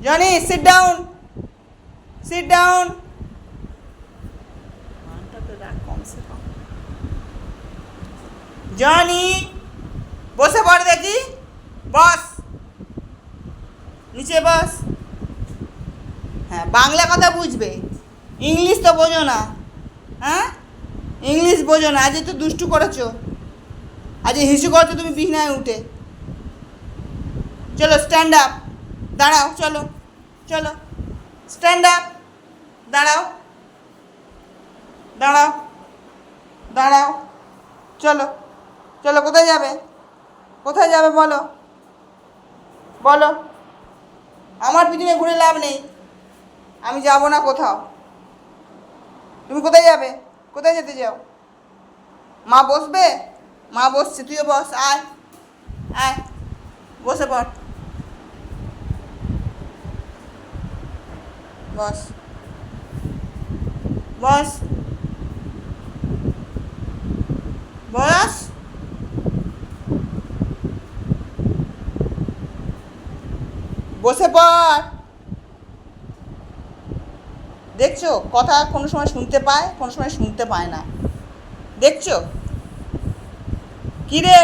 Johnny sit down, sit down. কমসে কম Johnny বসে পড় দেখি, বস, নিচে বস। হ্যাঁ, বাংলা কথা বুঝবে, ইংলিশ তো বোঝো না। হ্যাঁ, ইংলিশ বোঝো না। আজ তো দুষ্টু করেছো, আজ হিসু করছো তুমি বিছনায় উঠে। চলো স্ট্যান্ড আপ, দাঁড়াও, চলো চলো স্ট্যান্ড আপ, দাঁড়াও দাঁড়াও দাঁড়াও, চলো চলো। কোথায় যাবে, কোথায় যাবে বলো, বলো। আমার পিছনে ঘুরে লাভ নেই, আমি যাব না কোথাও। তুমি কোথায় যাবে, কোথায় যেতে চাও? মা বসবে, মা বসছে, তুইও বস। আয় আয়, বসে পড়, বস বস বস। বসে পড়। দেখছো কথা কোনো সময় শুনতে পায়, কোনো সময় শুনতে পায় না। দেখছো কি রে?